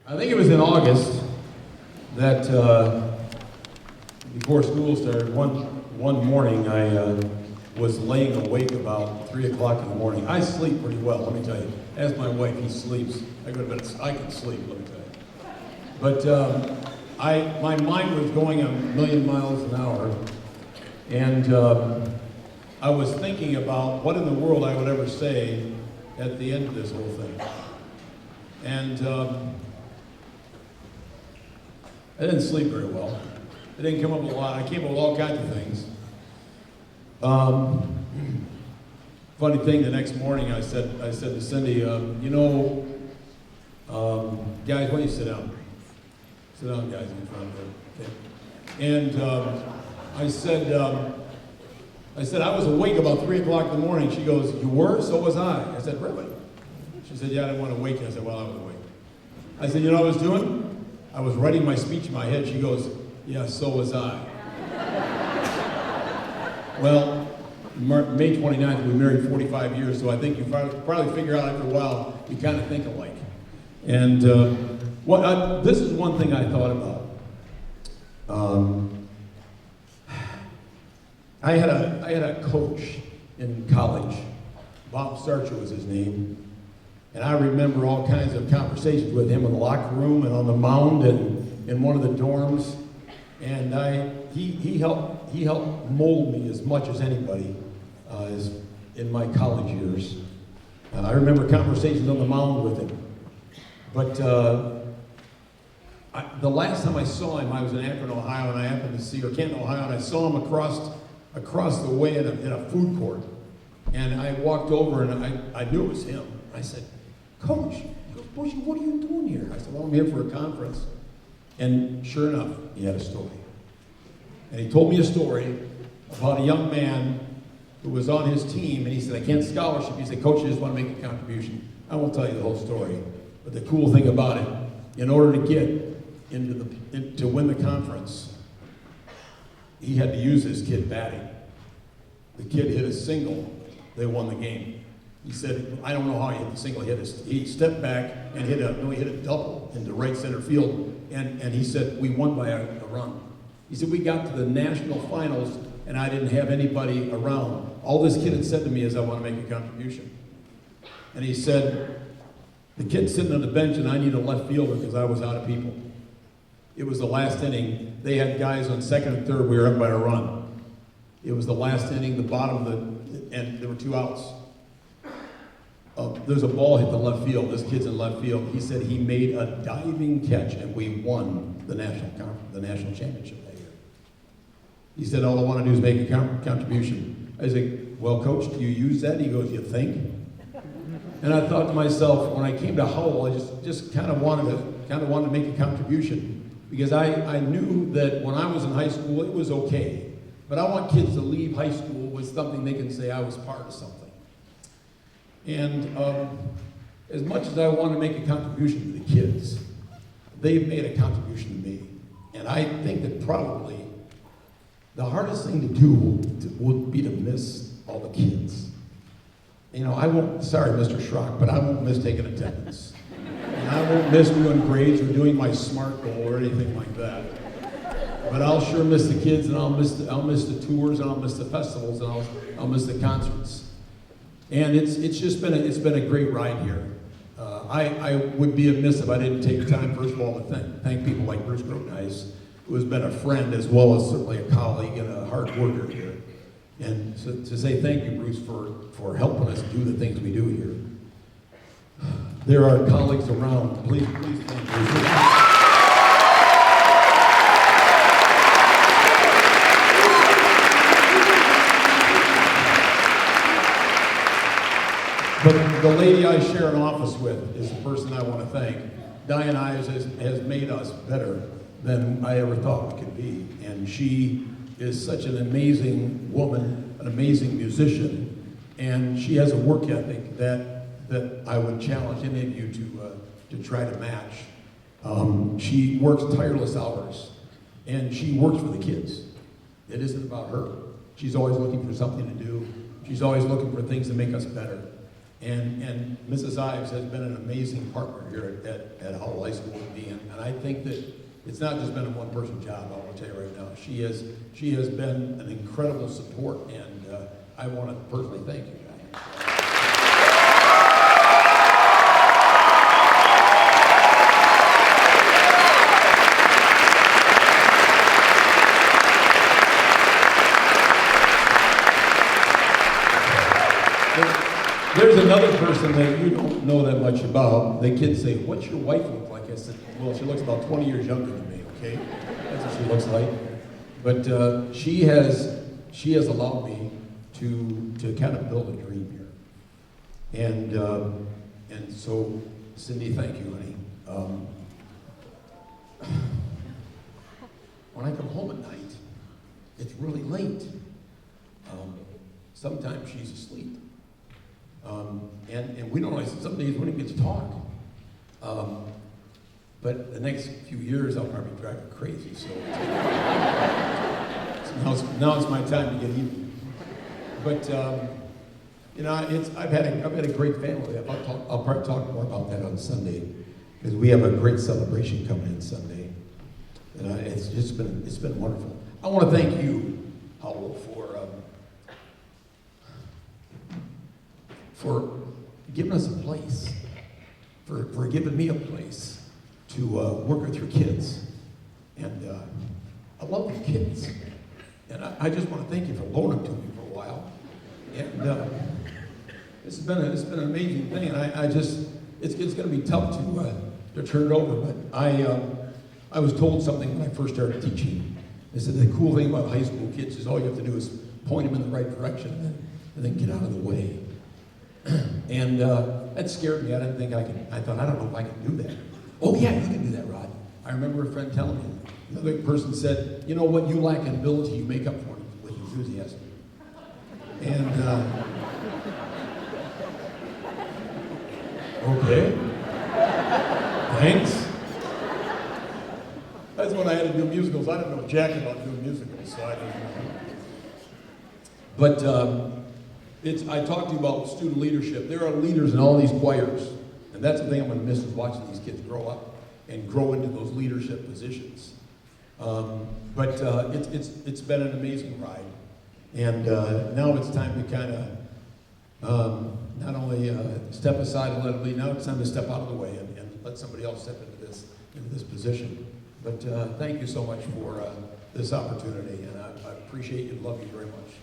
I think it was in August that before school started, one morning I was laying awake about 3 o'clock in the morning. I sleep pretty well, let me tell you. Ask my wife, he sleeps. I can sleep, let me tell you. But my mind was going a million miles an hour, and I was thinking about what in the world I would ever say at the end of this whole thing. And I didn't sleep very well. It didn't come up with a lot. I came up with all kinds of things. Funny thing, the next morning I said to Cindy, guys, why don't you sit down? Sit down, guys, in front of her. Okay. And I said, I was awake about 3 o'clock in the morning. She goes, you were? So was I. I said, really? She said, yeah, I didn't want to wake you. I said, well, I was awake. I said, you know what I was doing? I was writing my speech in my head. She goes, yeah, so was I. Well, May 29th, we married 45 years, so I think you probably figure out after a while, you kind of think alike. And this is one thing I thought about. I had a coach in college. Bob Starcher was his name. And I remember all kinds of conversations with him in the locker room and on the mound and in one of the dorms. And he helped mold me as much as anybody in my college years. I remember conversations on the mound with him. But the last time I saw him, I was in Akron, Ohio, and I happened to see, or Canton, Ohio, and I saw him across the way in a food court. And I walked over and I knew it was him. I said, Coach, he goes, Bushey, what are you doing here? I said, well, I'm here for a conference. And sure enough, he had a story. And he told me a story about a young man who was on his team, and he said, I can't scholarship. He said, Coach, I just want to make a contribution. I won't tell you the whole story, but the cool thing about it, in order to get to win the conference, he had to use this kid batting. The kid hit a single, they won the game. He said, I don't know how he hit the single, he stepped back and hit a double into right center field, and he said, we won by a run. He said, we got to the national finals, and I didn't have anybody around. All this kid had said to me is, I want to make a contribution. And he said, the kid's sitting on the bench, and I need a left fielder because I was out of people. It was the last inning. They had guys on second and third. We were up by a run. It was the last inning, the bottom of and there were 2 outs. There's a ball hit the left field. This kid's in left field. He said he made a diving catch, and we won the national championship that year. He said, all I want to do is make a contribution. I said, well, Coach, do you use that? He goes, you think? And I thought to myself, when I came to Howell, I just kind of wanted to make a contribution, because I knew that when I was in high school, it was okay. But I want kids to leave high school with something they can say I was part of something. And as much as I want to make a contribution to the kids, they've made a contribution to me. And I think that probably the hardest thing to do would be to miss all the kids. You know, sorry, Mr. Schrock, but I won't miss taking attendance. And I won't miss doing grades or doing my SMART goal or anything like that. But I'll sure miss the kids, and I'll miss the tours, and I'll miss the festivals, and I'll miss the concerts. And it's been a great ride here. I would be amiss if I didn't take time, first of all, to thank people like Bruce Grotenice, who has been a friend as well as certainly a colleague and a hard worker here. And to say thank you, Bruce, for helping us do the things we do here. There are colleagues around. Please thank Bruce. But the lady I share an office with is the person I want to thank. Diane has made us better than I ever thought we could be. And she is such an amazing woman, an amazing musician, and she has a work ethic that I would challenge any of you to try to match. She works tireless hours, and she works for the kids. It isn't about her. She's always looking for something to do. She's always looking for things to make us better. And Mrs. Ives has been an amazing partner here at Howell High School with me. I think that it's not just been a one-person job, I want to tell you right now. She has been an incredible support, and I want to personally thank you, guys. There's another person that you don't know that much about. The kids say, "What's your wife look like?" I said, "Well, she looks about 20 years younger than me, okay? That's what she looks like." But she has allowed me to kind of build a dream here. And so, Cindy, thank you, honey. When I come home at night, it's really late. Sometimes she's asleep. And we don't always, some days we don't get to talk. But the next few years I'll probably drive her crazy, so now it's my time to get even. But you know, I've had a great family. I'll probably talk more about that on Sunday, because we have a great celebration coming in Sunday. And it's been wonderful. I want to thank you, Howell, for giving us a place, for giving me a place to work with your kids. And I love your kids. And I just want to thank you for loaning them to me for a while. And it's been an amazing thing. And it's going to be tough to turn it over. But I was told something when I first started teaching. They said the cool thing about high school kids is all you have to do is point them in the right direction and then get out of the way. And that scared me. I didn't think I could. I thought, I don't know if I can do that. Oh yeah, you can do that, Rod. I remember a friend telling me. Another person said, "You know what? You lack in ability, you make up for it with enthusiasm." And okay, thanks. That's when I had to do musicals. I didn't know jack about doing musicals, so I didn't know. But I talked to you about student leadership. There are leaders in all these choirs, and that's the thing I'm going to miss, is watching these kids grow up and grow into those leadership positions. But it's been an amazing ride, and now it's time to kind of not only step aside and let it lead. Now it's time to step out of the way and let somebody else step into this position. But thank you so much for this opportunity, and I appreciate you and love you very much.